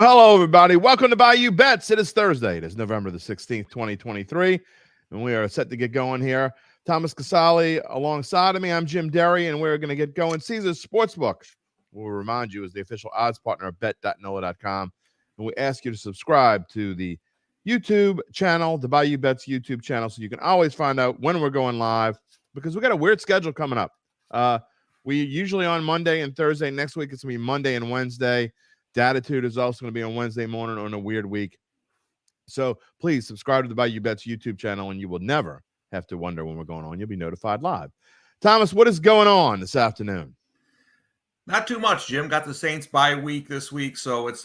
Hello, everybody. Welcome to Bayou Bets. It is Thursday. It is November the 16th, 2023, and we are set to get going here. Thomas Casale alongside of me. I'm Jim Derry, and we're going to get going. Caesars Sportsbook, we'll remind you, is the official odds partner of bet.nola.com, and we ask you to subscribe to the YouTube channel, the Bayou Bets YouTube channel, so you can always find out when we're going live, because we got a weird schedule coming up. We usually on Monday and Thursday. Next week, it's going to be Monday and Wednesday. Datitude is also going to be on Wednesday morning on a weird week. So please subscribe to the Bayou Bets YouTube channel, and you will never have to wonder when we're going on. You'll be notified live. Thomas, what is going on this afternoon? Not too much, Jim. Got the Saints bye week this week, so it's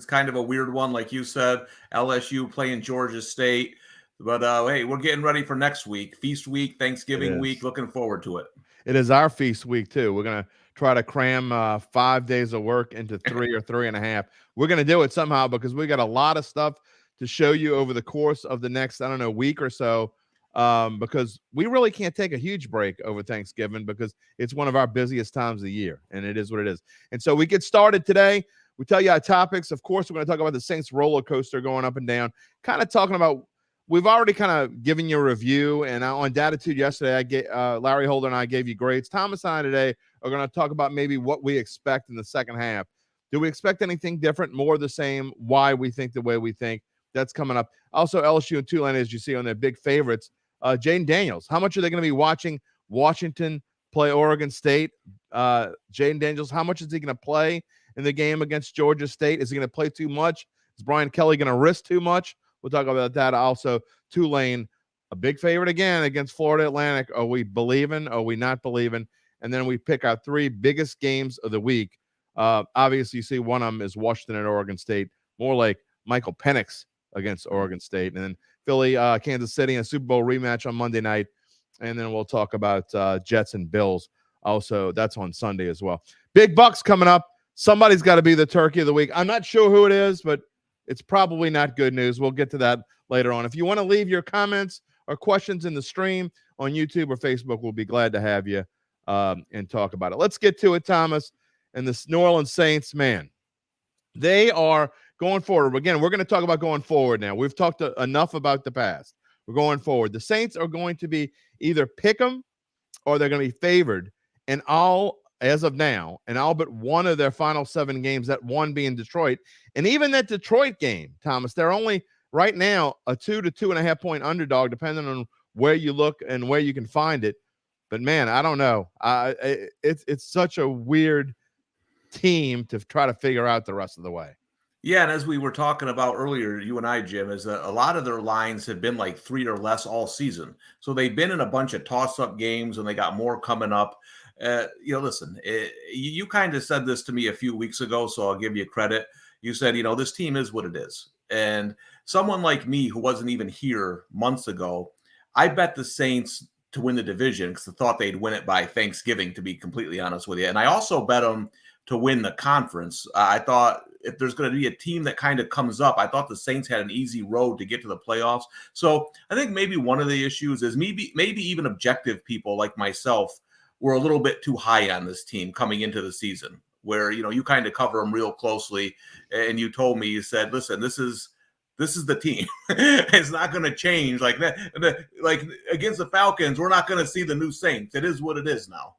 kind of a weird one, like you said. LSU playing Georgia State, but hey, we're getting ready for next week, feast week, Thanksgiving week. Looking forward to it. It is our feast week too. We're gonna try to cram 5 days of work into 3 or 3.5. We're going to do it somehow because we got a lot of stuff to show you over the course of the next, week or so, because we really can't take a huge break over Thanksgiving because it's one of our busiest times of the year, and it is what it is. And so we get started today. We tell you our topics. Of course, we're going to talk about the Saints roller coaster going up and down, kind of talking about we've already kind of given you a review, and on Datitude yesterday, Larry Holder and I gave you grades. Thomas and I today are going to talk about maybe what we expect in the second half. Do we expect anything different, more of the same, why we think the way we think? That's coming up. Also, LSU and Tulane, as you see on their big favorites. Jayden Daniels, how much are they going to be watching Washington play Oregon State? Jayden Daniels, how much is he going to play in the game against Georgia State? Is he going to play too much? Is Brian Kelly going to risk too much? We'll talk about that. Also, Tulane, a big favorite again against Florida Atlantic. Are we believing? Are we not believing? And then we pick our 3 biggest games of the week. Obviously, you see one of them is Washington and Oregon State, more like Michael Penix against Oregon State. And then Philly, Kansas City, and a Super Bowl rematch on Monday night. And then we'll talk about Jets and Bills. Also, that's on Sunday as well. Big bucks coming up. Somebody's got to be the turkey of the week. I'm not sure who it is, but it's probably not good news. We'll get to that later on. If you want to leave your comments or questions in the stream on YouTube or Facebook, we'll be glad to have you and talk about it. Let's get to it, Thomas. And the New Orleans Saints, man, they are going forward. Again, we're going to talk about going forward now. We've talked enough about the past. We're going forward. The Saints are going to be either pick 'em or they're going to be favored. And as of now, and all but one of their final 7 games, that one being Detroit. And even that Detroit game, Thomas, they're only right now a 2 to 2.5 point underdog, depending on where you look and where you can find it. But man, I don't know. It's such a weird team to try to figure out the rest of the way. Yeah, and as we were talking about earlier, you and I, Jim, is that a lot of their lines have been like 3 or less all season. So they've been in a bunch of toss-up games, and they got more coming up. Listen, you kind of said this to me a few weeks ago, so I'll give you credit. You said, this team is what it is. And someone like me who wasn't even here months ago, I bet the Saints to win the division because I thought they'd win it by Thanksgiving, to be completely honest with you. And I also bet them to win the conference. I thought if there's going to be a team that kind of comes up, I thought the Saints had an easy road to get to the playoffs. So I think maybe one of the issues is maybe even objective people like myself were a little bit too high on this team coming into the season, where, you kind of cover them real closely. And you told me, you said, listen, this is the team. It's not going to change like that. Like against the Falcons, we're not going to see the new Saints. It is what it is now.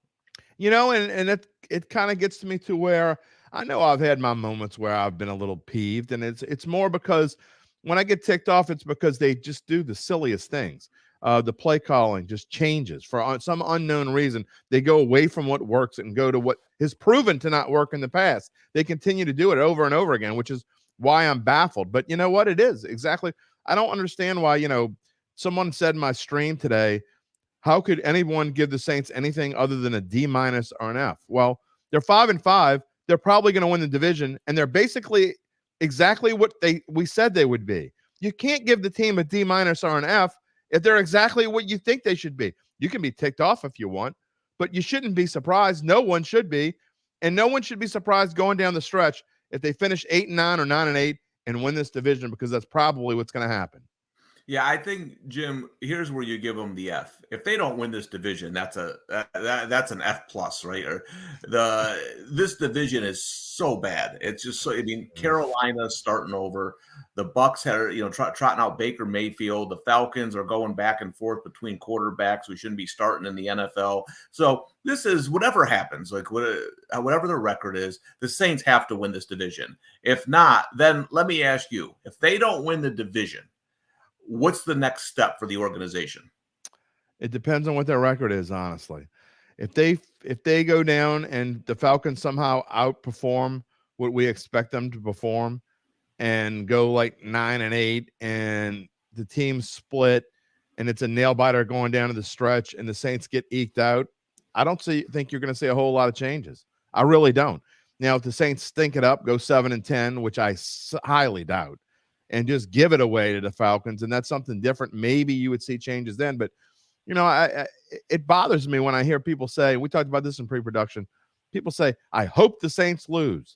And it kind of gets to me to where I know I've had my moments where I've been a little peeved, and it's more because when I get ticked off, it's because they just do the silliest things. The play calling just changes for some unknown reason. They go away from what works and go to what has proven to not work in the past. They continue to do it over and over again, which is why I'm baffled. But you know what? It is exactly. I don't understand why, someone said in my stream today, how could anyone give the Saints anything other than a D- or an F? Well, they're 5-5. They're probably going to win the division, and they're basically exactly what we said they would be. You can't give the team a D- or an F if they're exactly what you think they should be. You can be ticked off if you want, but you shouldn't be surprised. No one should be, and no one should be surprised going down the stretch if they finish 8-9 or 9-8 and win this division, because that's probably what's going to happen. Yeah, I think, Jim, here's where you give them the F. If they don't win this division, that's that's an F plus, right? Or this division is so bad. It's just so. I mean, Carolina's starting over. The Bucks had trotting out Baker Mayfield. The Falcons are going back and forth between quarterbacks. We shouldn't be starting in the NFL. So this is whatever happens, like whatever the record is. The Saints have to win this division. If not, then let me ask you: if they don't win the division, what's the next step for the organization? It depends on what their record is, honestly. If they go down and the Falcons somehow outperform what we expect them to perform and go like 9-8 and the team split and it's a nail biter going down to the stretch and the Saints get eked out, I don't think you're going to see a whole lot of changes. I really don't. Now, if the Saints stink it up, go 7-10, which I highly doubt, and just give it away to the Falcons, and that's something different, maybe you would see changes then. But it bothers me when I hear people say, we talked about this in pre-production, people say, I hope the Saints lose.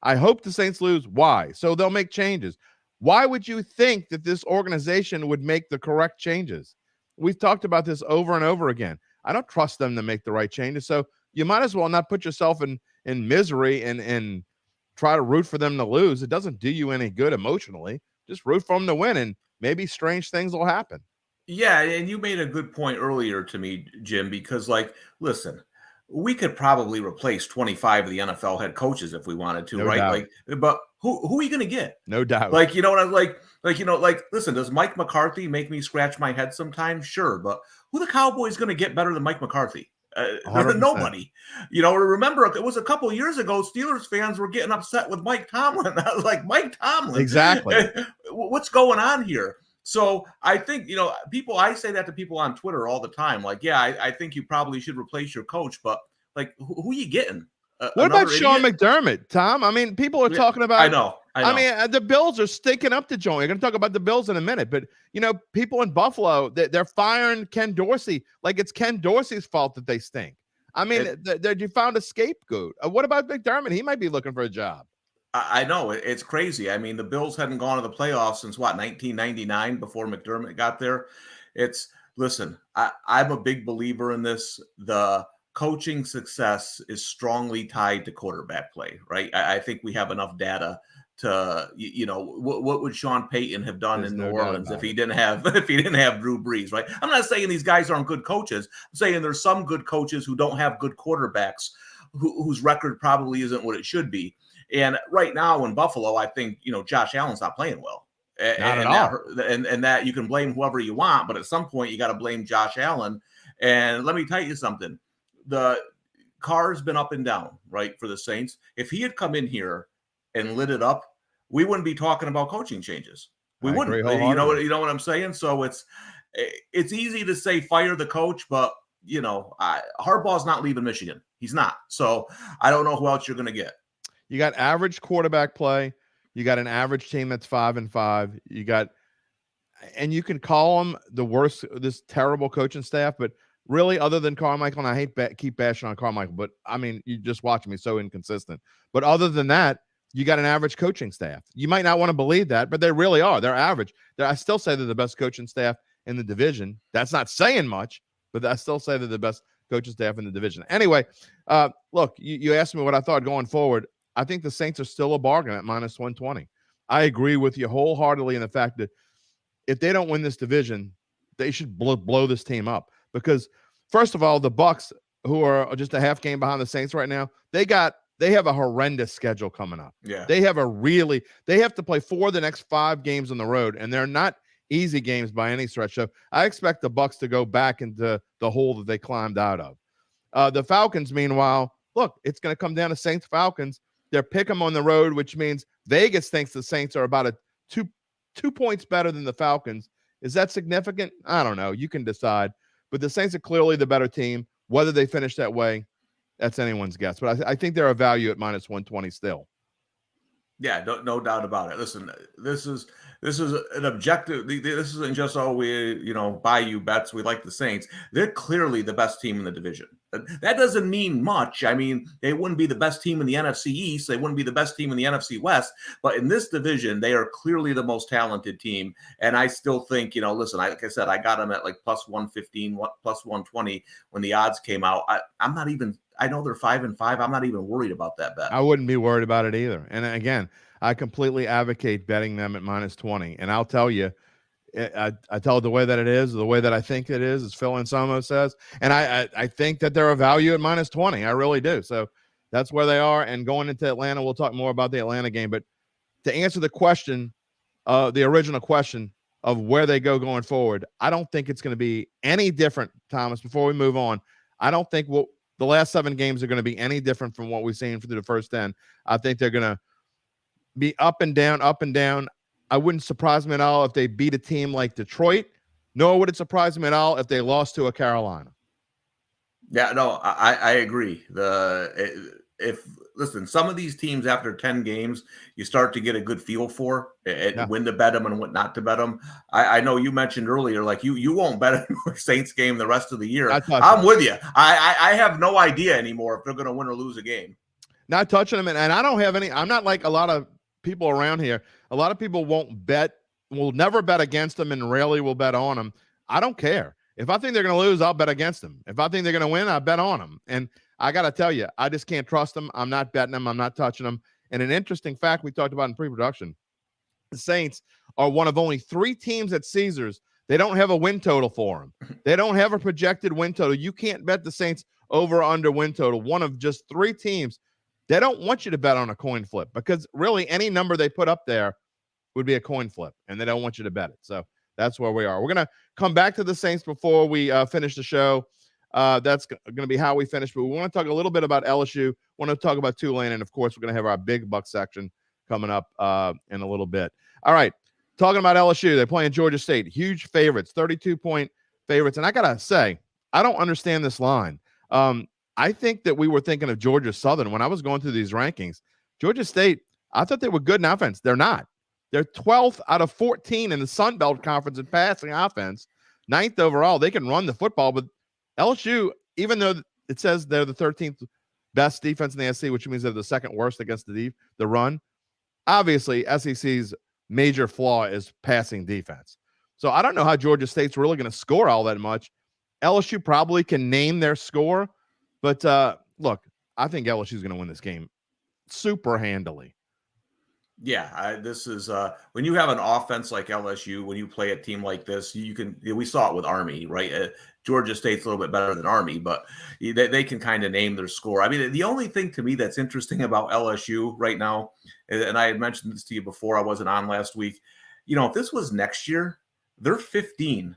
I hope the Saints lose. Why? So they'll make changes. Why would you think that this organization would make the correct changes? We've talked about this over and over again. I don't trust them to make the right changes. So you might as well not put yourself in misery and try to root for them to lose. It doesn't do you any good emotionally. Just root for them to win, and maybe strange things will happen. Yeah, and you made a good point earlier to me, Jim, because, like, listen, we could probably replace 25 of the NFL head coaches if we wanted to, No right? doubt. Like, but who are you going to get? No doubt. Like, you know what I'm like, listen, does Mike McCarthy make me scratch my head sometimes? Sure, but who the Cowboys going to get better than Mike McCarthy? Nobody. Remember, it was a couple of years ago, Steelers fans were getting upset with Mike Tomlin. I was like, Mike Tomlin? Exactly. What's going on here? So I think, I say that to people on Twitter all the time. Like, yeah, I think you probably should replace your coach, but like, who are you getting? What about Sean McDermott, Tom? I mean, people are talking about. I know. I mean, the Bills are stinking up the joint. You're going to talk about the Bills in a minute, but people in Buffalo, they're firing Ken Dorsey like it's Ken Dorsey's fault that they stink. I mean, you found a scapegoat. What about McDermott? He might be looking for a job. I know it's crazy. I mean, the Bills hadn't gone to the playoffs since 1999 before McDermott got there. Listen, I'm a big believer in this. The coaching success is strongly tied to quarterback play, right? I think we have enough data to, what would Sean Payton have done in New Orleans if he didn't have Drew Brees, right? I'm not saying these guys aren't good coaches. I'm saying there's some good coaches who don't have good quarterbacks whose record probably isn't what it should be. And right now in Buffalo, I think, Josh Allen's not playing well. Not at all. And that you can blame whoever you want, but at some point you got to blame Josh Allen. And let me tell you something. The car's been up and down, right, for the Saints. If he had come in here and lit it up, we wouldn't be talking about coaching changes. We wouldn't. You know what I'm saying? So it's easy to say fire the coach, but Harbaugh's not leaving Michigan. He's not. So I don't know who else you're going to get. You got average quarterback play. You got an average team that's 5-5. And you can call them the worst, this terrible coaching staff, but really, other than Carmichael, and I hate keep bashing on Carmichael, but I mean, you just watch me, so inconsistent. But other than that, you got an average coaching staff. You might not want to believe that, but they really are. They're average. I still say they're the best coaching staff in the division. That's not saying much, but I still say they're the best coaching staff in the division. Anyway, look, you asked me what I thought going forward. I think the Saints are still a bargain at -120. I agree with you wholeheartedly in the fact that if they don't win this division, they should blow this team up. Because, first of all, the Bucks, who are just a half game behind the Saints right now, they have a horrendous schedule coming up. Yeah. They have to play 4 of the next 5 games on the road, and they're not easy games by any stretch. So I expect the Bucks to go back into the hole that they climbed out of. The Falcons, meanwhile, look, it's going to come down to Saints-Falcons. They're pick 'em on the road, which means Vegas thinks the Saints are about 2 points better than the Falcons. Is that significant? I don't know. You can decide. But the Saints are clearly the better team. Whether they finish that way, that's anyone's guess. But I think they're a value at -120 still. Yeah, no doubt about it. Listen, this is an objective. This isn't just Bayou Bets. We like the Saints. They're clearly the best team in the division. That doesn't mean much. I mean, they wouldn't be the best team in the NFC East. They wouldn't be the best team in the NFC West. But in this division, they are clearly the most talented team. And I still think, listen, like I said, I got them at like plus 115, plus 120 when the odds came out. I'm not even, I know they're 5-5. I'm not even worried about that bet. I wouldn't be worried about it either. And again, I completely advocate betting them at minus 20. And I'll tell you, I tell it the way that it is, the way that I think it is, as Phil Anselmo says. And I think that they're a value at minus 20. I really do. So that's where they are. And going into Atlanta, we'll talk more about the Atlanta game. But to answer the question, the original question of where they go going forward, I don't think it's going to be any different, Thomas, before we move on. I don't think the last 7 games are going to be any different from what we've seen through the first 10. I think they're going to be up and down, up and down. I wouldn't surprise me at all if they beat a team like Detroit, nor would it surprise me at all if they lost to a Carolina. Yeah, no, I agree. Listen, some of these teams after 10 games, you start to get a good feel for when to bet them and what not to bet them. I know you mentioned earlier, like you won't bet a Saints game the rest of the year. I'm with you. I have no idea anymore if they're going to win or lose a game. Not touching them, and I don't have any. I'm not like a lot of people around here. A lot of people will never bet against them and rarely will bet on them. I don't care. If I think they're going to lose, I'll bet against them. If I think they're going to win, I bet on them. And I got to tell you, I just can't trust them. I'm not betting them. I'm not touching them. And an interesting fact we talked about in pre-production, the Saints are one of only 3 teams at Caesars. They don't have a win total for them. They don't have a projected win total. You can't bet the Saints over or under win total. One of just 3 teams. They don't want you to bet on a coin flip because really any number they put up there would be a coin flip, and they don't want you to bet it. So that's where we are. We're going to come back to the Saints before we finish the show. That's going to be how we finish, but we want to talk a little bit about LSU. Want to talk about Tulane, and of course, we're going to have our big buck section coming up in a little bit. All right, talking about LSU, they're playing Georgia State. Huge favorites, 32-point favorites, and I got to say, I don't understand this line. I think that we were thinking of Georgia Southern when I was going through these rankings. Georgia State, I thought they were good in offense. They're not. They're 12th out of 14 in the Sun Belt Conference in passing offense, 9th overall. They can run the football, but LSU, even though it says they're the 13th best defense in the SEC, which means they're the second worst against the run, obviously SEC's major flaw is passing defense. So I don't know how Georgia State's really going to score all that much. LSU probably can name their score, but look, I think LSU is going to win this game super handily. Yeah, this is when you have an offense like LSU, when you play a team like this, we saw it with Army, right? Georgia State's a little bit better than Army, but they can kind of name their score. I mean, the only thing to me that's interesting about LSU right now, and I had mentioned this to you before, I wasn't on last week, if this was next year, they're 15.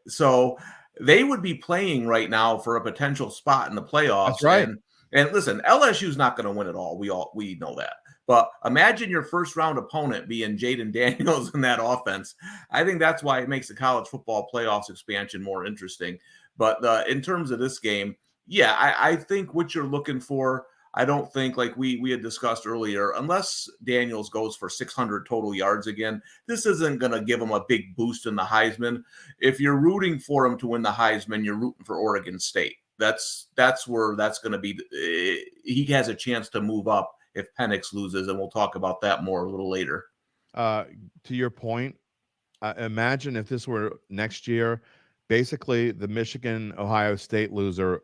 So they would be playing right now for a potential spot in the playoffs. That's right. And listen, LSU's not going to win it all. We know that. But imagine your first round opponent being Jayden Daniels in that offense. I think that's why it makes the college football playoffs expansion more interesting. But in terms of this game, yeah, I think what you're looking for, I don't think, like we had discussed earlier, unless Daniels goes for 600 total yards again, this isn't going to give him a big boost in the Heisman. If you're rooting for him to win the Heisman, you're rooting for Oregon State. That's where that's going to be. He has a chance to move up if Penix loses, and we'll talk about that more a little later. To your point, imagine if this were next year, basically the Michigan-Ohio State loser,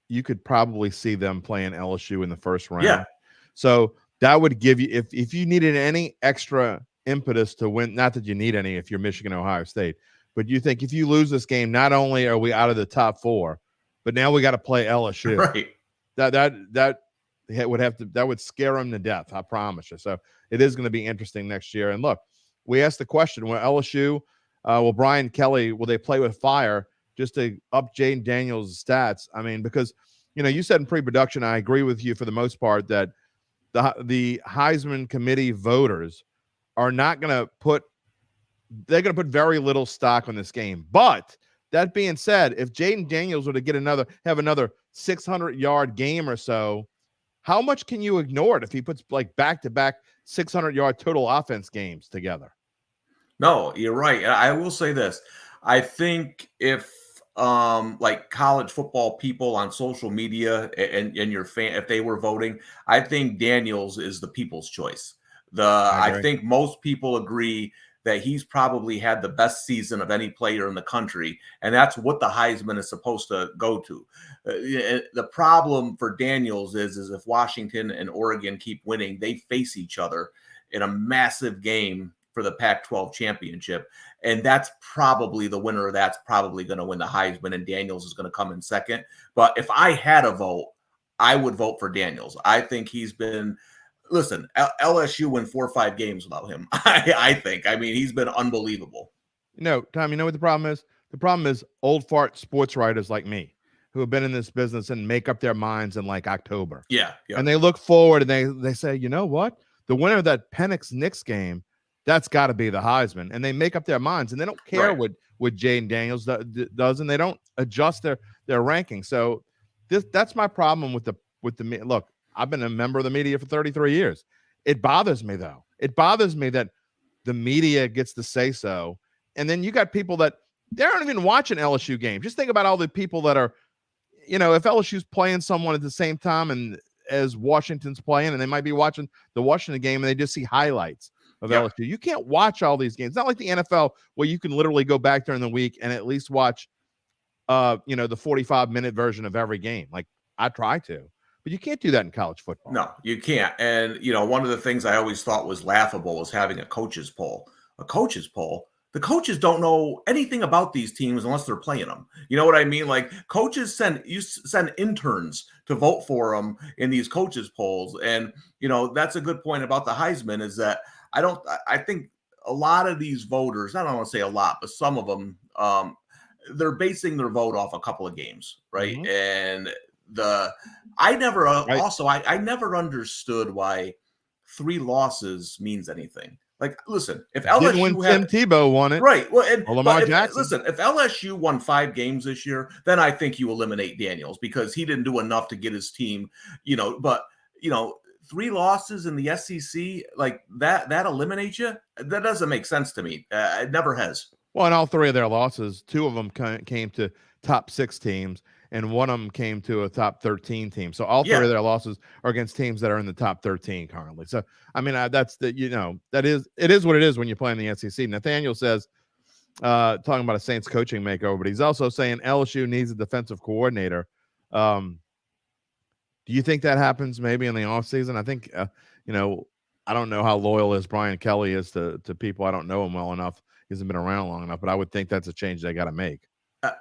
you could probably see them playing LSU in the first round. Yeah. So that would give you, if you needed any extra impetus to win, not that you need any if you're Michigan-Ohio State, but you think if you lose this game, not only are we out of the top 4, but now we got to play LSU. Right. That would scare them to death. I promise you. So it is going to be interesting next year. And look, we asked the question: will LSU, will Brian Kelly, will they play with fire just to up Jayden Daniels' stats? I mean, because you said in pre-production, I agree with you for the most part that the Heisman Committee voters are not going to put. They're going to put very little stock on this game. But that being said, if Jayden Daniels were to have another 600-yard game or so, how much can you ignore it if he puts like back-to-back 600-yard total offense games together? No, you're right. I will say this. I think if like college football people on social media and your fan, if they were voting, I think Daniels is the people's choice. I think most people agree that he's probably had the best season of any player in the country, and that's what the Heisman is supposed to go to. The problem for Daniels is if Washington and Oregon keep winning, they face each other in a massive game for the Pac-12 championship, and that's probably the winner. That's probably going to win the Heisman, and Daniels is going to come in second. But if I had a vote, I would vote for Daniels. I think he's been. Listen, LSU win 4 or 5 games without him. I think. I mean, he's been unbelievable. Tom, you know what the problem is? The problem is old fart sports writers like me who have been in this business and make up their minds in like October. Yeah. And they look forward and they say, you know what? The winner of that Penix Knicks game, that's got to be the Heisman. And they make up their minds and they don't care what Jayden Daniels does, and they don't adjust their ranking. So that's my problem with the look. I've been a member of the media for 33 years. It bothers me, though. It bothers me that the media gets to say so. And then you got people that they aren't even watching LSU games. Just think about all the people that are, if LSU's playing someone at the same time and as Washington's playing, and they might be watching the Washington game and they just see highlights of LSU. You can't watch all these games. It's not like the NFL where you can literally go back during the week and at least watch, the 45-minute version of every game. Like I try to. But you can't do that in college football. No, you can't. And, one of the things I always thought was laughable was having a coaches poll. A coaches poll? The coaches don't know anything about these teams unless they're playing them. You know what I mean? Like coaches send interns to vote for them in these coaches polls. And, that's a good point about the Heisman is that I think a lot of these voters, I don't want to say a lot, but some of them, they're basing their vote off a couple of games. Right. Mm-hmm. And I never understood why 3 losses means anything. Like, listen, if LSU Tim Tebow won it, right? Well, Lamar Jackson. Listen, if LSU won 5 games this year, then I think you eliminate Daniels because he didn't do enough to get his team. But 3 losses in the SEC like that eliminates you. That doesn't make sense to me. It never has. Well, in all 3 of their losses, 2 of them came to top 6 teams. And one of them came to a top 13 team. So all 3 of their losses are against teams that are in the top 13 currently. So, I mean, it is what it is when you play in the SEC. Nathaniel says, talking about a Saints coaching makeover, but he's also saying LSU needs a defensive coordinator. Do you think that happens maybe in the offseason? I think, I don't know how loyal as Brian Kelly is to people. I don't know him well enough. He hasn't been around long enough, but I would think that's a change they got to make.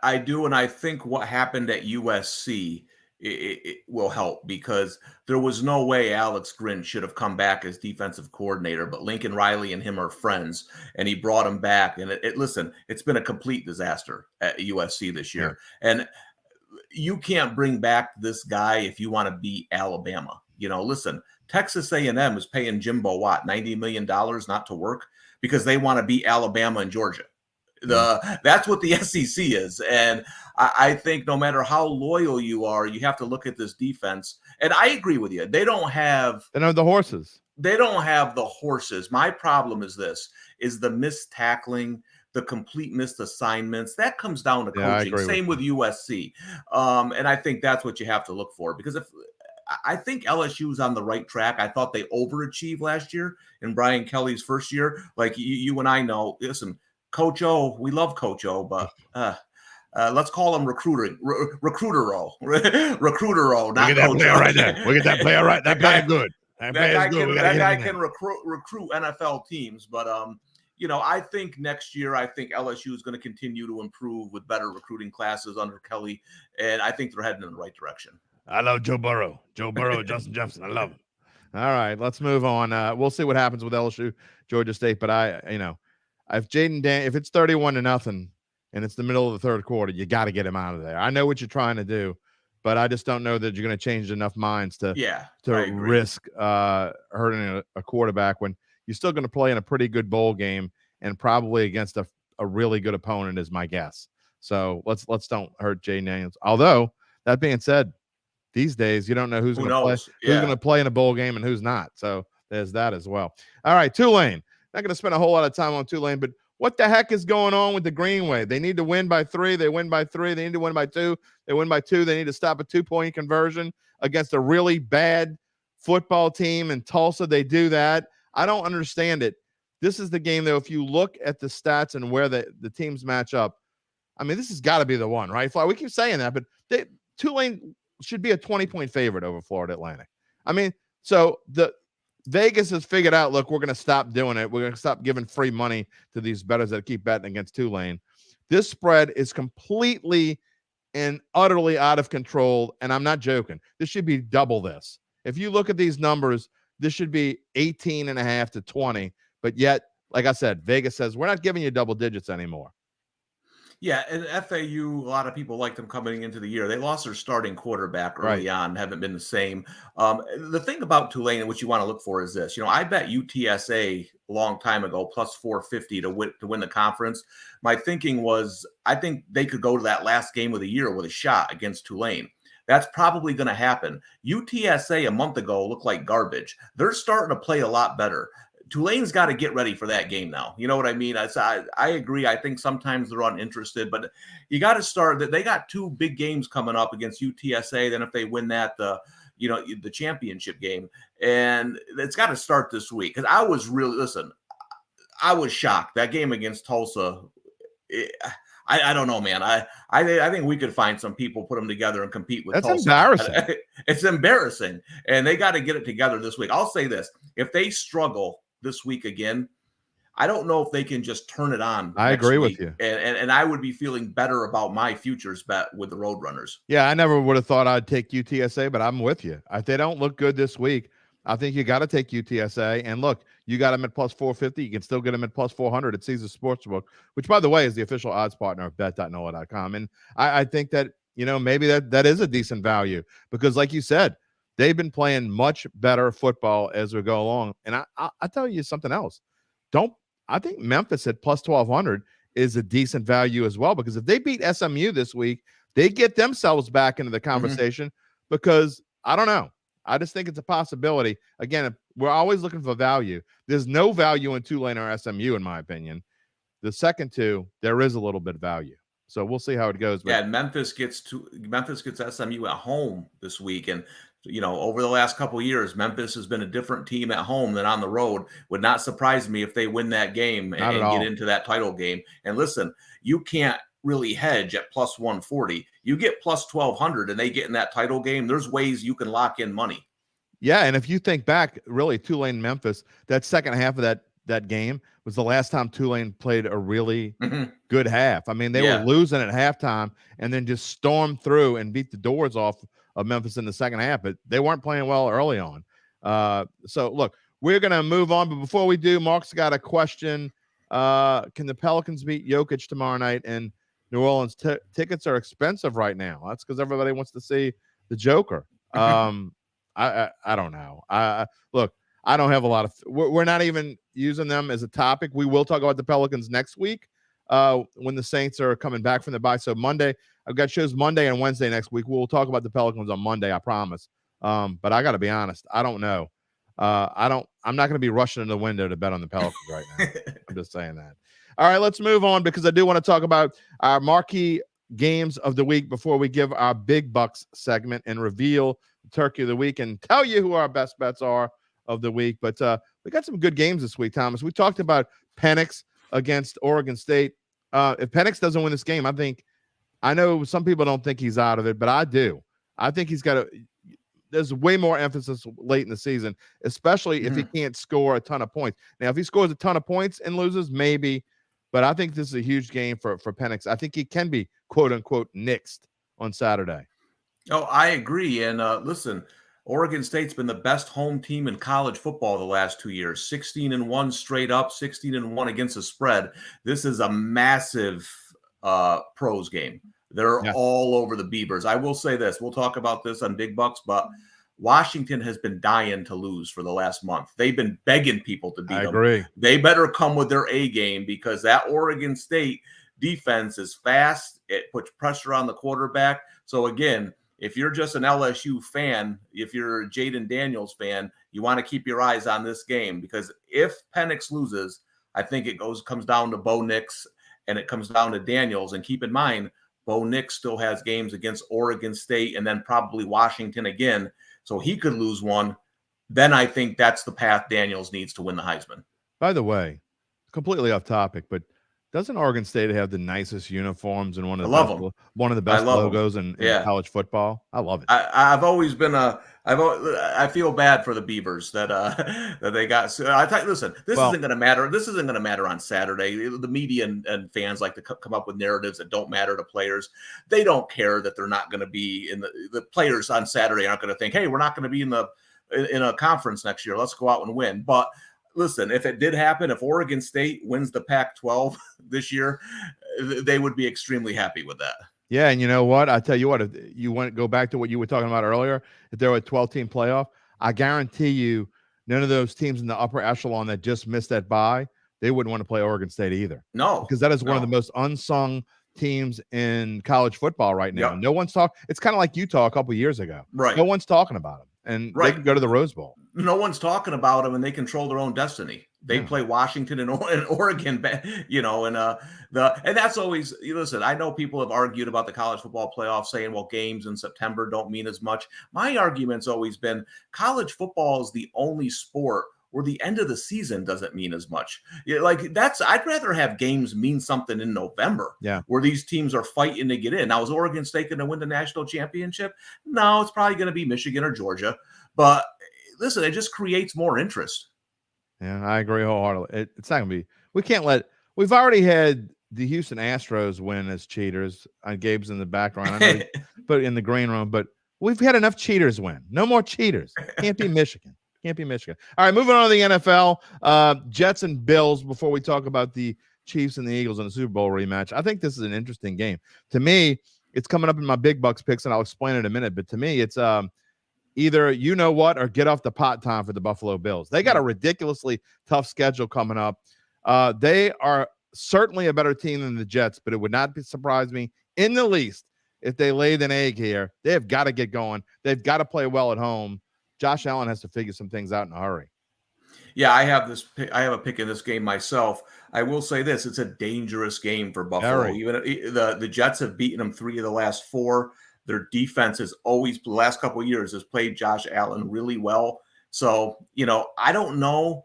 I do, and I think what happened at USC it will help because there was no way Alex Grin should have come back as defensive coordinator, but Lincoln Riley and him are friends, and he brought him back. And listen, it's been a complete disaster at USC this year, and you can't bring back this guy if you want to beat Alabama. Listen, Texas A&M is paying Jimbo Watt $90 million not to work because they want to beat Alabama and Georgia. That's what the SEC is. And I think no matter how loyal you are, you have to look at this defense. And I agree with you. They don't have the horses. They don't have the horses. My problem is the missed tackling, the complete missed assignments. That comes down to coaching. Same with USC. And I think that's what you have to look for because I think LSU is on the right track. I thought they overachieved last year in Brian Kelly's first year. Like you and I know, listen, Coach O, we love Coach O, but let's call him Recruiter O. Recruiter O, not Coach O. Right there. We get that player right. That guy good. That guy can recruit NFL teams. But, I think next year, LSU is going to continue to improve with better recruiting classes under Kelly. And I think they're heading in the right direction. I love Joe Burrow, Justin Jefferson. I love him. All right, let's move on. We'll see what happens with LSU, Georgia State. But if it's 31-0 and it's the middle of the 3rd quarter, you got to get him out of there. I know what you're trying to do, but I just don't know that you're going to change enough minds to risk hurting a quarterback when you're still going to play in a pretty good bowl game and probably against a really good opponent is my guess. So let's don't hurt Jayden Daniels. Although that being said, these days you don't know who's going to play in a bowl game and who's not. So there's that as well. All right, Tulane. Not going to spend a whole lot of time on Tulane, but What the heck is going on with the Greenway? They need to win by 3. They win by 3. They need to win by 2. They win by 2. They need to stop a 2-point conversion against a really bad football team in Tulsa. They do that. I don't understand it. This is the game, though. If you look at the stats and where the teams match up, I mean, this has got to be the one, right? We keep saying that, but Tulane should be a 20-point favorite over Florida Atlantic. I mean, so the Vegas has figured out, look, we're going to stop doing it. We're going to stop giving free money to these bettors that keep betting against Tulane. This spread is completely and utterly out of control, and I'm not joking. This should be double this. If you look at these numbers, this should be 18.5 to 20, but yet, like I said, Vegas says, we're not giving you double digits anymore. Yeah, and FAU, a lot of people like them coming into the year. They lost their starting quarterback early on, haven't been the same. The thing about Tulane and what you want to look for is this. I bet UTSA a long time ago, plus 450 to win the conference. My thinking was, I think they could go to that last game of the year with a shot against Tulane. That's probably going to happen. UTSA a month ago looked like garbage. They're starting to play a lot better. Tulane's got to get ready for that game now. You know what I mean? I agree. I think sometimes they're uninterested, but you got to start that. They got 2 big games coming up against UTSA. Then if they win that, the championship game, and it's got to start this week. Because I was shocked. That game against Tulsa, I don't know, man. I think we could find some people, put them together and compete with Tulsa. That's embarrassing. It's embarrassing. And they got to get it together this week. I'll say this. If they struggle this week again, I don't know if they can just turn it on. I agree with you. And I would be feeling better about my futures bet with the Roadrunners. Yeah, I never would have thought I'd take UTSA, but I'm with you. If they don't look good this week, I think you got to take UTSA. And look, you got them at plus 450. You can still get them at plus 400 at Caesars Sportsbook, which, by the way, is the official odds partner of bet.nola.com. And I think that, maybe that is a decent value because, like you said, they've been playing much better football as we go along. And I tell you something else. I think Memphis at plus 1,200 is a decent value as well, because if they beat SMU this week, they get themselves back into the conversation because I don't know. I just think it's a possibility. Again, we're always looking for value. There's no value in Tulane or SMU, in my opinion. The second two, there is a little bit of value. So we'll see how it goes. Yeah, Memphis gets SMU at home this week. And, over the last couple of years, Memphis has been a different team at home than on the road. Would not surprise me if they win that game and get into that title game. And listen, you can't really hedge at plus 140. You get plus 1,200 and they get in that title game. There's ways you can lock in money. Yeah, and if you think back, really, Tulane-Memphis, that second half of that game was the last time Tulane played a really good half. I mean, they were losing at halftime and then just stormed through and beat the doors off of Memphis in the second half, but they weren't playing well early on. So, look, we're going to move on, but before we do, Mark's got a question. Can the Pelicans beat Jokic tomorrow night in New Orleans? Tickets are expensive right now. That's because everybody wants to see the Joker. I don't know. Look, I don't have a lot of we're not even using them as a topic. We will talk about the Pelicans next week when the Saints are coming back from the bye. So Monday, I've got shows Monday and Wednesday next week. We'll talk about the Pelicans on Monday, I promise. But I got to be honest, I don't know. I'm not going to be rushing in the window to bet on the Pelicans right now. I'm just saying that. All right, let's move on because I do want to talk about our marquee games of the week before we give our big bucks segment and reveal the turkey of the week and tell you who our best bets are of the week. But we got some good games this week, Thomas. We talked about Penix against Oregon State. If Penix doesn't win this game, I know some people don't think he's out of it, but I do. I think he's got there's way more emphasis late in the season, especially if he can't score a ton of points. Now, if he scores a ton of points and loses, maybe, but I think this is a huge game for Penix. I think he can be, quote unquote, nixed on Saturday. Oh, I agree. And listen, Oregon State's been the best home team in college football the last 2 years, 16-1 straight up, 16-1 against the spread. This is a massive pros game. They're all over the Beavers. I will say this. We'll talk about this on Big Bucks, but Washington has been dying to lose for the last month. They've been begging people to beat them. I agree. They better come with their A game because that Oregon State defense is fast. It puts pressure on the quarterback. So, again, if you're just an LSU fan, if you're a Jayden Daniels fan, you want to keep your eyes on this game because if Penix loses, I think it comes down to Bo Nix and it comes down to Daniels. And keep in mind, Bo Nix still has games against Oregon State and then probably Washington again. So he could lose one. Then I think that's the path Daniels needs to win the Heisman. By the way, completely off topic, but doesn't Oregon State have the nicest uniforms and one of the best logos in college football? I love it. I've always been I feel bad for the Beavers that that they got. Listen, this isn't going to matter. This isn't going to matter on Saturday. The media and fans like to come up with narratives that don't matter to players. They don't care that they're not going to be in the players on Saturday aren't going to think, hey, we're not going to be in a conference next year. Let's go out and win. But listen, if it did happen, if Oregon State wins the Pac-12 this year, they would be extremely happy with that. Yeah, and you know what? I tell you what, if you want to go back to what you were talking about earlier, if there were a 12-team playoff, I guarantee you none of those teams in the upper echelon that just missed that bye, they wouldn't want to play Oregon State either. No. Because that is one of the most unsung teams in college football right now. Yep. No one's talking. It's kind of like Utah a couple of years ago. Right. No one's talking about them. And they can go to the Rose Bowl. No one's talking about them, and they control their own destiny. They play Washington and Oregon, and that's always. Listen, I know people have argued about the college football playoff, saying, "Well, games in September don't mean as much." My argument's always been college football is the only sport where the end of the season doesn't mean as much. I'd rather have games mean something in November, where these teams are fighting to get in. Now, is Oregon State going to win the national championship? No, it's probably going to be Michigan or Georgia. But listen, it just creates more interest. Yeah, I agree wholeheartedly. It's not going to be. We can't let. We've already had the Houston Astros win as cheaters. Gabe's in the background. I know, but in the green room. But we've had enough cheaters win. No more cheaters. Can't be Michigan. Can't be Michigan. All right, moving on to the NFL. Jets and Bills, before we talk about the Chiefs and the Eagles in the Super Bowl rematch. I think this is an interesting game. To me, it's coming up in my big bucks picks, and I'll explain it in a minute. But to me, it's either you know what or get off the pot time for the Buffalo Bills. They got a ridiculously tough schedule coming up. They are certainly a better team than the Jets, but it would not surprise me in the least if they laid an egg here. They have got to get going. They've got to play well at home. Josh Allen has to figure some things out in a hurry. Yeah, I have a pick in this game myself. I will say this: it's a dangerous game for Buffalo. Even the Jets have beaten them 3 of the last 4. Their defense has always, the last couple of years, has played Josh Allen really well. So, I don't know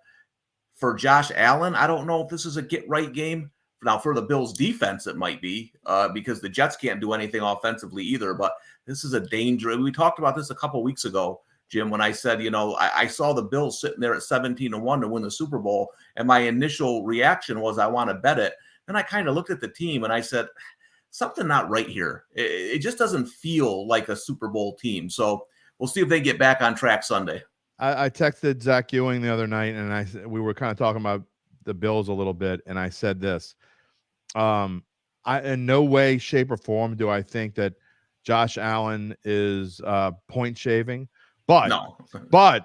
for Josh Allen. I don't know if this is a get-right game. Now, for the Bills' defense, it might be because the Jets can't do anything offensively either. But this is a danger. We talked about this a couple of weeks ago, Jim, when I said, I saw the Bills sitting there at 17-1 to win the Super Bowl. And my initial reaction was, I want to bet it. Then I kind of looked at the team and I said, something not right here. It just doesn't feel like a Super Bowl team. So we'll see if they get back on track Sunday. I texted Zach Ewing the other night, and we were kind of talking about the Bills a little bit, and I said this. In no way, shape, or form do I think that Josh Allen is point shaving. But no. But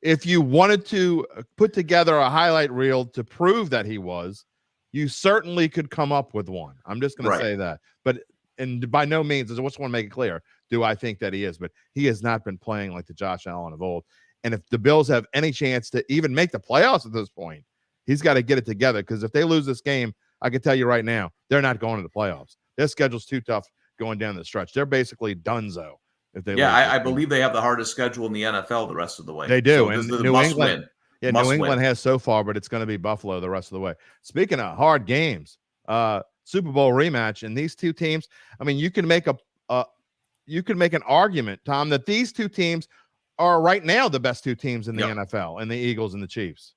if you wanted to put together a highlight reel to prove that he was, you certainly could come up with one. I'm just going to say that. But and by no means, I just want to make it clear, do I think that he is. But he has not been playing like the Josh Allen of old. And if the Bills have any chance to even make the playoffs at this point, he's got to get it together. Because if they lose this game, I can tell you right now, they're not going to the playoffs. Their schedule's too tough going down the stretch. They're basically donezo. I believe they have the hardest schedule in the NFL the rest of the way. They do. So and New England. Yeah, New England has so far, but it's going to be Buffalo the rest of the way. Speaking of hard games, Super Bowl rematch, and these two teams. I mean, you can make an argument, Tom, that these two teams are right now the best two teams in the NFL, and the Eagles and the Chiefs.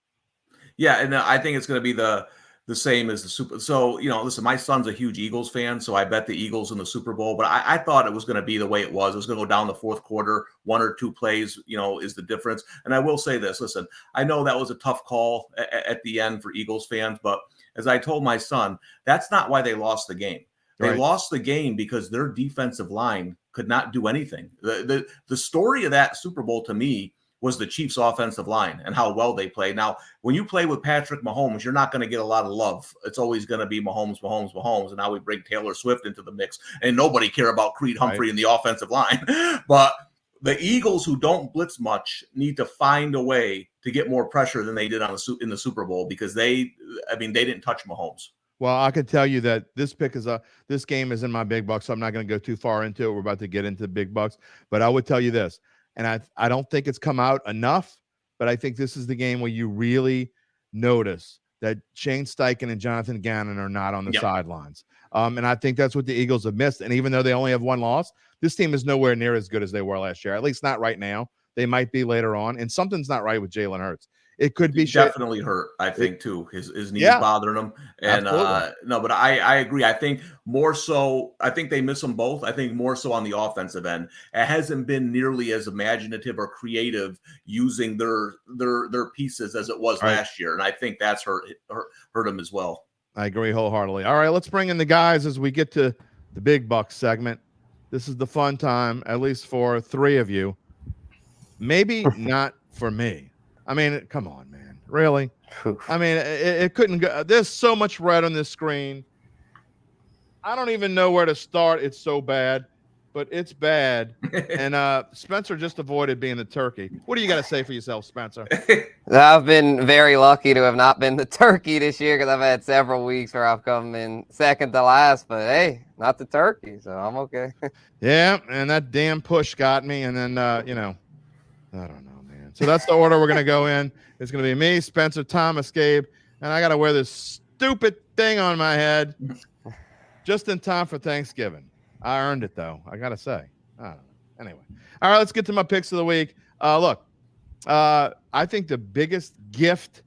Yeah, and I think it's going to be the same as the Super. So, listen, my son's a huge Eagles fan, so I bet the Eagles in the Super Bowl. But I thought it was going to be the way it was. It was going to go down the fourth quarter, 1 or 2 plays, is the difference. And I will say this. Listen, I know that was a tough call at the end for Eagles fans, but as I told my son, that's not why they lost the game. They lost the game because their defensive line could not do anything. The story of that Super Bowl to me was the Chiefs' offensive line and how well they play. Now, when you play with Patrick Mahomes, you're not going to get a lot of love. It's always going to be Mahomes. And now we bring Taylor Swift into the mix, and nobody care about Creed Humphrey in the offensive line. But The Eagles, who don't blitz much, need to find a way to get more pressure than they did in the Super Bowl, because they didn't touch Mahomes. Well, I can tell you that this game is in my big bucks, so I'm not going to go too far into it. We're about to get into the big bucks, but I would tell you this, and I don't think it's come out enough, but I think this is the game where you really notice that Shane Steichen and Jonathan Gannon are not on the sidelines. And I think that's what the Eagles have missed. And even though they only have one loss, this team is nowhere near as good as they were last year, at least not right now. They might be later on, and something's not right with Jalen Hurts. It could be definitely hurt, I think, too. His knees bothering him. And no, but I agree. I think more so, I think they miss them both. I think more so on the offensive end. It hasn't been nearly as imaginative or creative using their pieces as it was last year. And I think that's hurt them as well. I agree wholeheartedly. All right, let's bring in the guys as we get to the big bucks segment. This is the fun time, at least for three of you. Maybe not for me. I mean, come on, man. Really? I mean, it couldn't go. There's so much red on this screen. I don't even know where to start. It's so bad, but it's bad. And Spencer just avoided being the turkey. What do you got to say for yourself, Spencer? I've been very lucky to have not been the turkey this year, because I've had several weeks where I've come in second to last, but hey, not the turkey, so I'm okay. Yeah, and that damn push got me, and then, I don't know. So that's the order we're going to go in. It's going to be me, Spencer, Thomas, Gabe, and I got to wear this stupid thing on my head just in time for Thanksgiving. I earned it, though, I got to say. I don't know. Anyway. All right, let's get to my picks of the week. Look, I think the biggest gift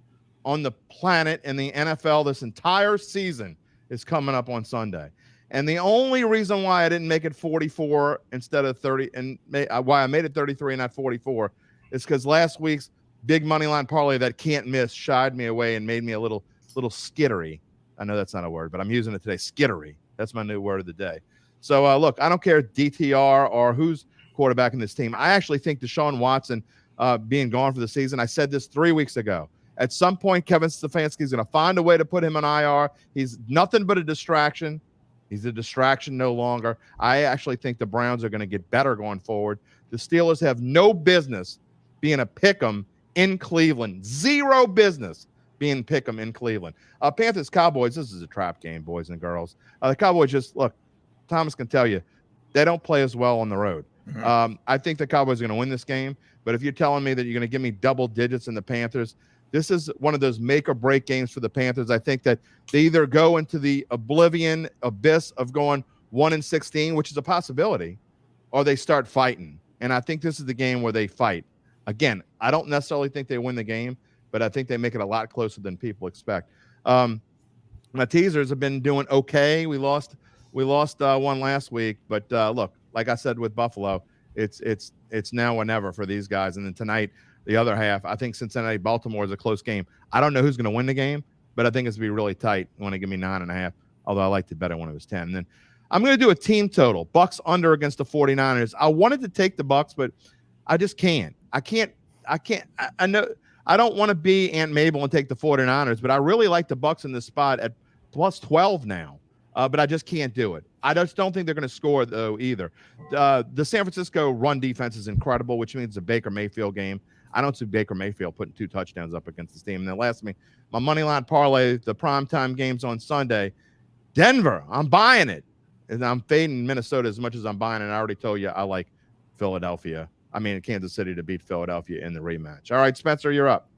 on the planet in the NFL this entire season is coming up on Sunday. And the only reason why I didn't make it 44 instead of 30, and why I made it 33 and not 44, is because last week's big money line parlay that can't miss shied me away and made me a little skittery. I know that's not a word, but I'm using it today. Skittery. That's my new word of the day. So, look, I don't care DTR or who's quarterback in this team. I actually think Deshaun Watson being gone for the season, I said this 3 weeks ago. At some point, Kevin Stefanski is going to find a way to put him on IR. He's nothing but a distraction. He's a distraction no longer. I actually think the Browns are going to get better going forward. The Steelers have no business being a pick'em in Cleveland. Zero business being pick'em in Cleveland. Panthers, Cowboys, this is a trap game, boys and girls. The Cowboys look, Thomas can tell you, they don't play as well on the road. Mm-hmm. I think the Cowboys are going to win this game, but if you're telling me that you're going to give me double digits in the Panthers, this is one of those make or break games for the Panthers. I think that they either go into the oblivion abyss of going 1-16, which is a possibility, or they start fighting. And I think this is the game where they fight. Again, I don't necessarily think they win the game, but I think they make it a lot closer than people expect. My teasers have been doing okay. We lost one last week, but look, like I said with Buffalo, it's now or never for these guys. And then tonight, the other half, I think Cincinnati-Baltimore is a close game. I don't know who's going to win the game, but I think it's going to be really tight. You want to give me 9.5, although I like to bet it when it was 10. And then I'm going to do a team total. Bucks under against the 49ers. I wanted to take the Bucks, but I just can't. I know I don't want to be Aunt Mabel and take the 49ers, but I really like the Bucks in this spot at plus 12 now. But I just can't do it. I just don't think they're going to score, though, either. The San Francisco run defense is incredible, which means it's a Baker Mayfield game. I don't see Baker Mayfield putting 2 touchdowns up against this team. And then last, my money line parlay, the primetime games on Sunday, Denver, I'm buying it. And I'm fading Minnesota as much as I'm buying it. I already told you I like Kansas City to beat Philadelphia in the rematch. All right, Spencer, you're up.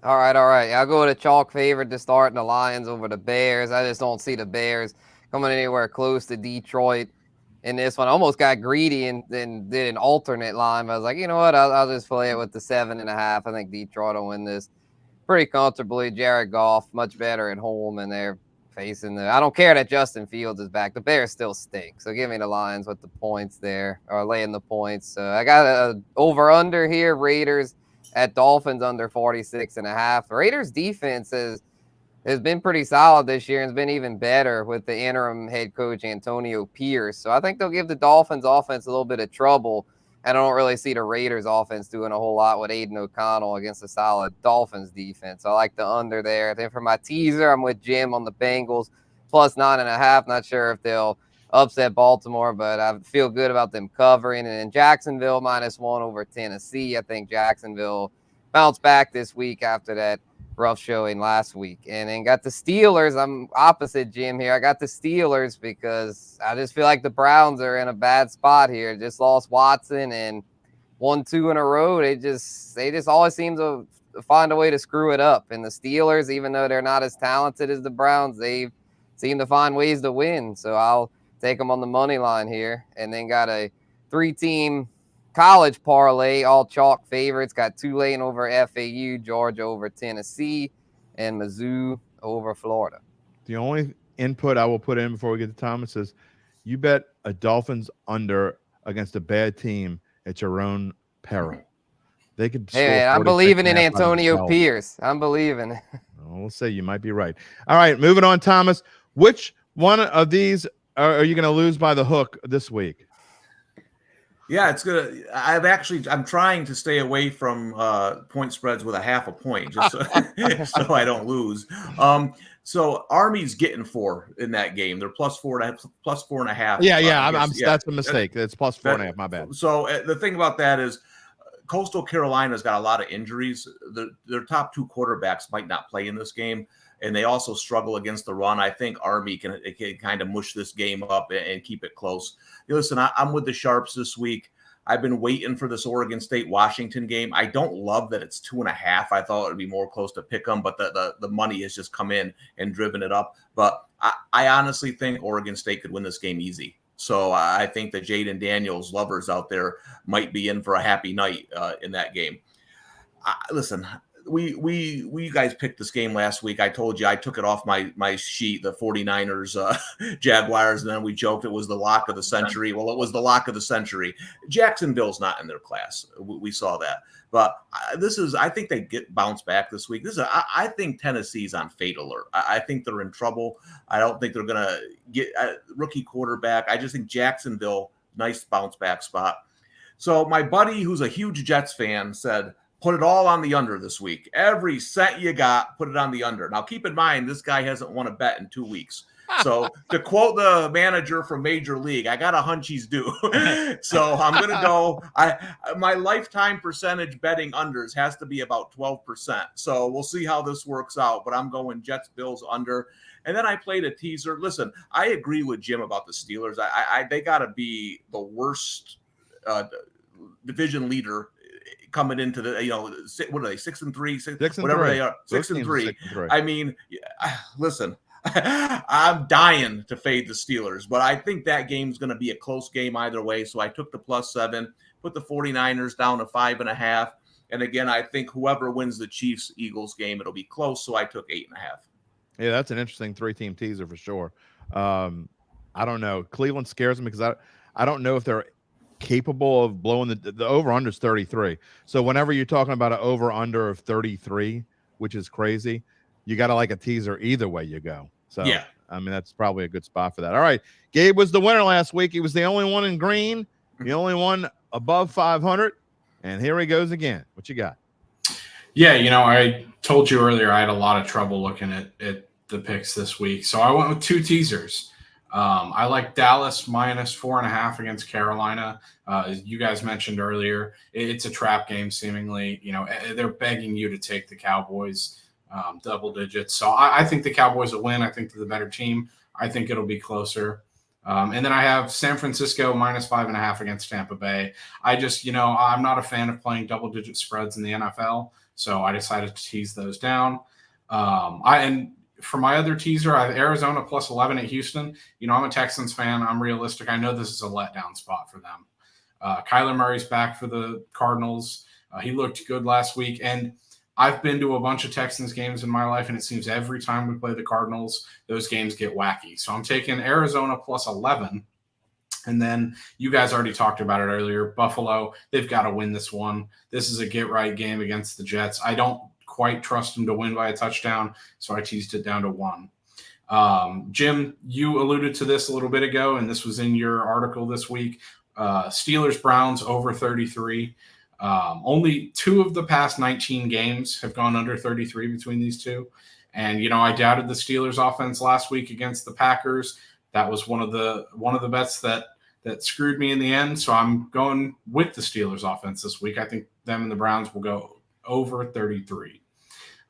All right. I'll go with a chalk favorite to start in the Lions over the Bears. I just don't see the Bears coming anywhere close to Detroit in this one. I almost got greedy and then did an alternate line. But I was like, you know what? I'll just play it with the 7.5. I think Detroit will win this pretty comfortably. Jared Goff, much better at home, and they're facing I don't care that Justin Fields is back. The Bears still stink. So give me the Lions with the points there, or laying the points. I got a over-under here. Raiders at Dolphins under 46.5. Raiders defense has been pretty solid this year and has been even better with the interim head coach Antonio Pierce. So I think they'll give the Dolphins offense a little bit of trouble. And I don't really see the Raiders offense doing a whole lot with Aiden O'Connell against a solid Dolphins defense. I like the under there. Then for my teaser, I'm with Jim on the Bengals plus 9.5. Not sure if they'll upset Baltimore, but I feel good about them covering. And then Jacksonville -1 over Tennessee. I think Jacksonville bounced back this week after that rough showing last week. And then got the Steelers. I'm opposite Jim here. I got the Steelers because I just feel like the Browns are in a bad spot here. Just lost Watson and 1-2 in a row. They just always seem to find a way to screw it up. And the Steelers, even though they're not as talented as the Browns, they seem to find ways to win. So I'll take them on the money line here. And then got a 3-team college parlay, all chalk favorites. Got Tulane over FAU, Georgia over Tennessee, and Mizzou over Florida. The only input I will put in before we get to Thomas is you bet a Dolphins under against a bad team at your own peril. They could. Hey, man, I'm believing in Antonio Pierce. I'm believing. We'll say you might be right. All right, moving on, Thomas. Which one of these are you going to lose by the hook this week? Yeah, it's good. I'm trying to stay away from point spreads with a half a point, just so, so I don't lose. So Army's getting 4 in that game. They're +4.5. Yeah. That's a mistake. It's +4.5. My bad. So the thing about that is, Coastal Carolina's got a lot of injuries. Their top 2 quarterbacks might not play in this game, and they also struggle against the run. I think Army can kind of mush this game up and keep it close. Listen, I'm with the Sharps this week. I've been waiting for this Oregon State-Washington game. I don't love that it's 2.5. I thought it would be more close to pick 'em, but the money has just come in and driven it up. But I honestly think Oregon State could win this game easy. So I think the Jayden Daniels lovers out there might be in for a happy night in that game. Listen, we guys picked this game last week. I told you I took it off my sheet, the 49ers Jaguars, and then we joked it was the lock of the century. Well, it was the lock of the century. Jacksonville's not in their class. We saw that. But I think they get bounced back this week. I think Tennessee's on fade alert. I think they're in trouble. I don't think they're going to get a rookie quarterback. I just think Jacksonville, nice bounce back spot. So my buddy, who's a huge Jets fan, said, put it all on the under this week. Every cent you got, put it on the under. Now, keep in mind, this guy hasn't won a bet in 2 weeks. So to quote the manager from Major League, I got a hunch he's due. So I'm going to go. My lifetime percentage betting unders has to be about 12%. So we'll see how this works out. But I'm going Jets Bills under. And then I played a teaser. Listen, I agree with Jim about the Steelers. They got to be the worst division leader coming into the, what are they, 6-3, whatever they are, 6-3. I mean, listen, I'm dying to fade the Steelers, but I think that game's going to be a close game either way. So I took the +7, put the 49ers down to 5.5. And again, I think whoever wins the Chiefs-Eagles game, it'll be close. So I took 8.5. Yeah, that's an interesting 3-team teaser for sure. I don't know. Cleveland scares me because I don't know if they're capable of blowing the over-under is 33. So whenever you're talking about an over-under of 33, which is crazy, you got to like a teaser either way you go. So, yeah, I mean, that's probably a good spot for that. All right. Gabe was the winner last week. He was the only one in green, the only one above 500. And here he goes again. What you got? Yeah, I told you earlier I had a lot of trouble looking at the picks this week. So I went with 2 teasers. I like Dallas -4.5 against Carolina. As you guys mentioned earlier, it's a trap game seemingly. They're begging you to take the Cowboys double digits. So I think the Cowboys will win. I think they're the better team. I think it'll be closer. And then I have San Francisco -5.5 against Tampa Bay. I just, I'm not a fan of playing double-digit spreads in the NFL, so I decided to tease those down. And for my other teaser, I have Arizona +11 at Houston. I'm a Texans fan. I'm realistic. I know this is a letdown spot for them. Kyler Murray's back for the Cardinals. He looked good last week, and I've been to a bunch of Texans games in my life, and it seems every time we play the Cardinals, those games get wacky. So I'm taking Arizona +11. And then you guys already talked about it earlier. Buffalo, they've got to win this one. This is a get-right game against the Jets. I don't quite trust them to win by a touchdown, so I teased it down to 1. Jim, you alluded to this a little bit ago, and this was in your article this week. Steelers-Browns over 33. Only 2 of the past 19 games have gone under 33 between these two. And, I doubted the Steelers offense last week against the Packers. that was one of the bets that screwed me in the end. So I'm going with the Steelers offense this week. I think them and the Browns will go over 33.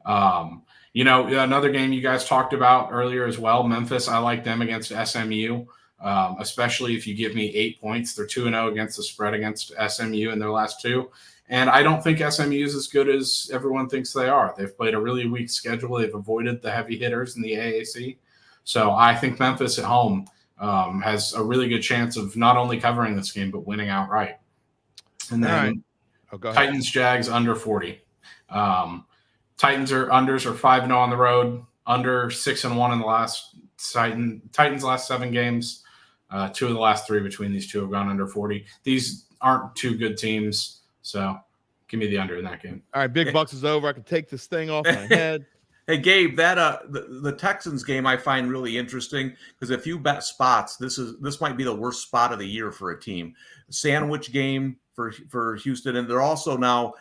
Another game you guys talked about earlier as well, Memphis. I like them against SMU, especially if you give me 8 points. They're 2-0 against the spread against SMU in their last two. And I don't think SMU is as good as everyone thinks they are. They've played a really weak schedule. They've avoided the heavy hitters in the AAC. So I think Memphis at home has a really good chance of not only covering this game, but winning outright. And then Titans, Jags under 40. Titans are 5-0 on the road, under 6-1 in the last Titans last 7 games. 2 of the last 3 between these two have gone under 40. These aren't two good teams, so give me the under in that game. All right, Big Bucks is over. I can take this thing off my head. Hey, Gabe, that the Texans game I find really interesting because if you bet spots, this might be the worst spot of the year for a team. Sandwich game for Houston, and they're also now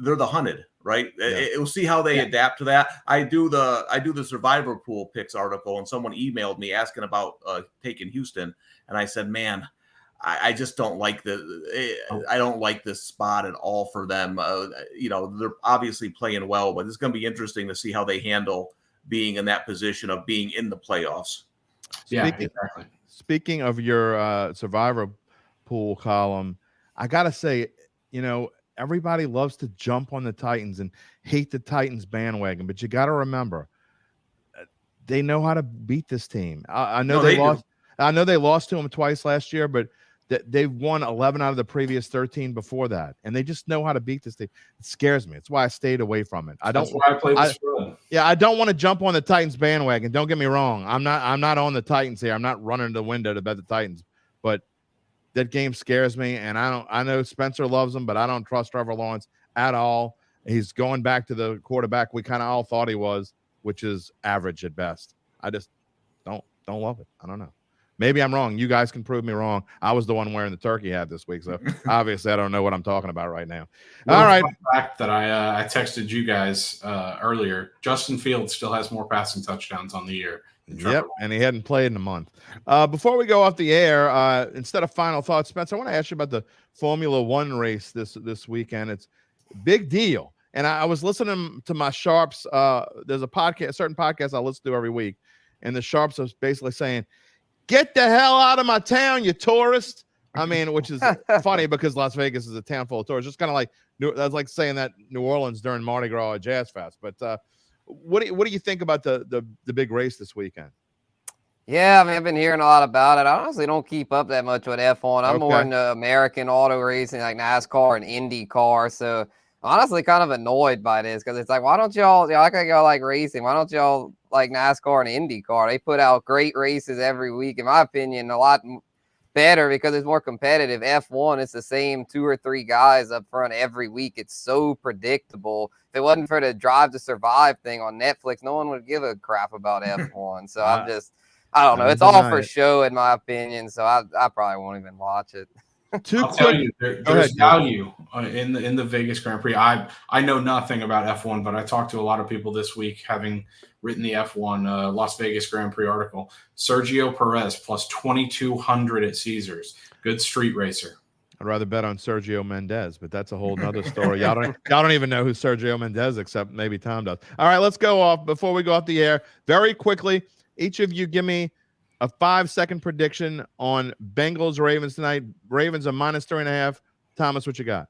they're the hunted, right? Yeah. We'll see how they adapt to that. I do the Survivor Pool picks article, and someone emailed me asking about taking Houston, and I said, man, I just don't like I don't like this spot at all for them. They're obviously playing well, but it's going to be interesting to see how they handle being in that position of being in the playoffs. Exactly. Speaking of your Survivor Pool column, I got to say, everybody loves to jump on the Titans and hate the Titans bandwagon, but you got to remember, they know how to beat this team. I know they lost. I know they lost to them twice last year, but they've won 11 out of the previous 13 before that, and they just know how to beat this team. It scares me. It's why I stayed away from it. That's why I play this role. Yeah, I don't want to jump on the Titans bandwagon. Don't get me wrong. I'm not on the Titans here. I'm not running to the window to bet the Titans, but that game scares me, and I know Spencer loves him, but I don't trust Trevor Lawrence at all. He's going back to the quarterback we kind of all thought he was, which is average at best. I just don't love it. I don't know. Maybe I'm wrong. You guys can prove me wrong. I was the one wearing the turkey hat this week, so obviously I don't know what I'm talking about right now. All right. Fact that I texted you guys earlier, Justin Fields still has more passing touchdowns on the year. Yep, and he hadn't played in a month. Before we go off the air, instead of final thoughts, Spencer, I want to ask you about the Formula One race this weekend. It's a big deal. And I was listening to my Sharps. There's a certain podcast I listen to every week, and the Sharps are basically saying, "Get the hell out of my town, you tourist." I mean, which is funny because Las Vegas is a town full of tourists. Just kind of like that's like saying that New Orleans during Mardi Gras or Jazz Fest. But what do you think about the big race this weekend? Yeah, I mean, I've been hearing a lot about it. I honestly don't keep up that much with F1. I'm more into American auto racing like NASCAR and IndyCar. So honestly, kind of annoyed by this because it's like, why don't y'all like racing? Why don't y'all like NASCAR and IndyCar? They put out great races every week, in my opinion, a lot better because it's more competitive. F1, it's the same 2 or 3 guys up front every week. It's so predictable. If it wasn't for the Drive to Survive thing on Netflix, no one would give a crap about F1. So I don't know. It's all for show, in my opinion. So I probably won't even watch it. I'll tell you, there's value in the Vegas Grand Prix. I know nothing about F1, but I talked to a lot of people this week, having written the F1 Las Vegas Grand Prix article. Sergio Perez plus 2,200 at Caesars. Good street racer. I'd rather bet on Sergio Mendes, but that's a whole nother story. Y'all don't even know who Sergio Mendes, except maybe Tom does. All right, let's go off before we go off the air very quickly. Each of you give me a 5-second prediction on Bengals Ravens tonight. Ravens are -3.5. Thomas, what you got?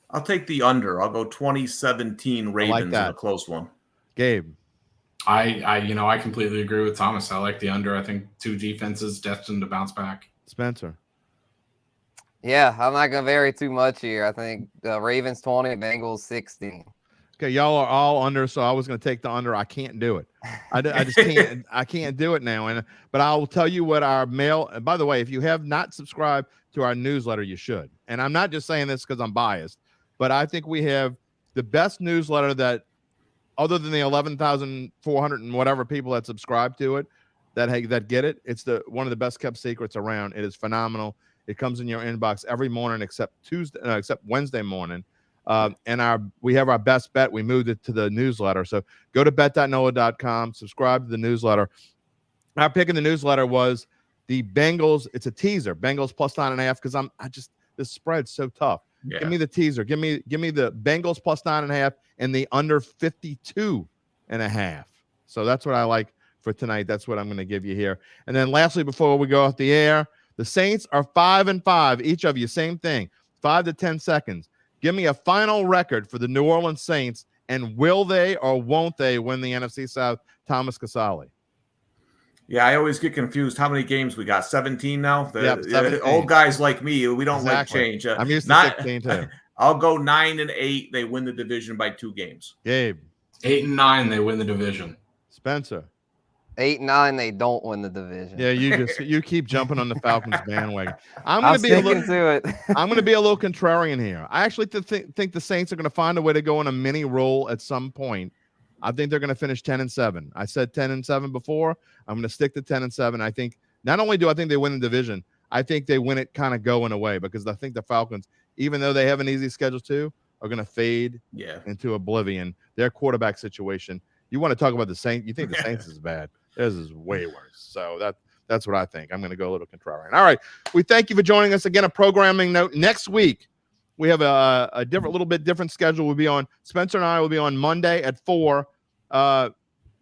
I'll take the under. I'll go 2017 Ravens in a close one. Gabe. I completely agree with Thomas. I like the under. I think 2 defenses destined to bounce back. Spencer. Yeah, I'm not going to vary too much here. I think Ravens 20, Bengals 16. Okay, y'all are all under, so I was going to take the under. I can't do it. I just can't. I can't do it now. But I will tell you what our mail. And by the way, if you have not subscribed to our newsletter, you should. And I'm not just saying this because I'm biased, but I think we have the best newsletter that, other than the 11,400 and whatever people that subscribe to it, that get it. It's one of the best kept secrets around. It is phenomenal. It comes in your inbox every morning except Wednesday morning. And we have our best bet. We moved it to the newsletter. So go to bet.nola.com, subscribe to the newsletter. Our pick in the newsletter was the Bengals. It's a teaser. Bengals plus 9.5 because this spread's so tough. Yeah. Give me the teaser. Give me the Bengals plus 9.5 and the under 52.5. So that's what I like for tonight. That's what I'm going to give you here. And then lastly, before we go off the air, the Saints are 5-5. Each of you, same thing, 5 to 10 seconds. Give me a final record for the New Orleans Saints, and will they or won't they win the NFC South? Thomas Casale. Yeah, I always get confused. How many games we got? 17 now? 17. Old guys like me, we don't Exactly. like change. I'm used to 16 too. I'll go 9-8. They win the division by 2 games. Gabe. 8-9, they win the division. Spencer. 8-9, they don't win the division. Yeah, you keep jumping on the Falcons bandwagon. I'm I'm going to be a little contrarian here. I actually think the Saints are going to find a way to go on a mini roll at some point. I think they're going to finish 10-7. I said 10-7 before. I'm going to stick to 10-7. I think not only do I think they win the division, I think they win it kind of going away because I think the Falcons, even though they have an easy schedule too, are going to fade into oblivion. Their quarterback situation. You want to talk about the Saints? You think the Saints is bad? This is way worse. So that's what I think. I'm going to go a little contrarian. All right. We thank you for joining us again. A programming note next week. We have a little bit different schedule. We'll be on Spencer and I will be on Monday at 4.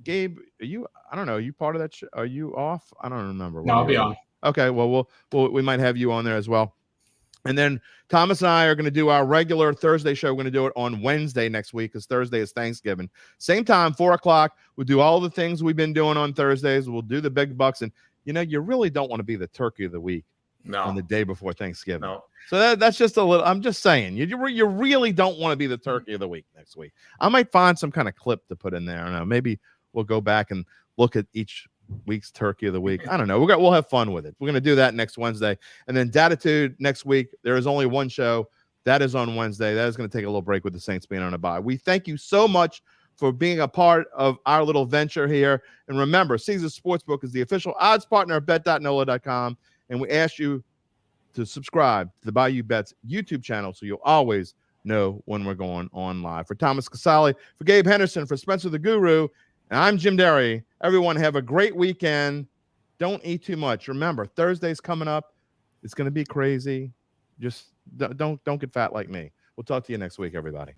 Gabe, are you part of that? Are you off? I don't remember. No, I'll be on. Okay. Well, we might have you on there as well. And then Thomas and I are going to do our regular Thursday show. We're going to do it on Wednesday next week because Thursday is Thanksgiving. Same time, 4:00. We'll do all the things we've been doing on Thursdays. We'll do the big bucks. And, you really don't want to be the turkey of the week on the day before Thanksgiving. No. So that's just a little – I'm just saying. You really don't want to be the turkey of the week next week. I might find some kind of clip to put in there. I don't know. Maybe we'll go back and look at each week's turkey of the week. I don't know. We'll have fun with it. We're going to do that next Wednesday. And then Datitude next week. There is only one show. That is on Wednesday. That is going to take a little break with the Saints being on a bye. We thank you so much for being a part of our little venture here. And remember, Caesars Sportsbook is the official odds partner of bet.nola.com. And we ask you to subscribe to the Bayou Bets YouTube channel so you'll always know when we're going on live. For Thomas Casale, for Gabe Henderson, for Spencer the Guru, and I'm Jim Derry. Everyone have a great weekend. Don't eat too much. Remember, Thursday's coming up. It's going to be crazy. Just don't get fat like me. We'll talk to you next week, everybody.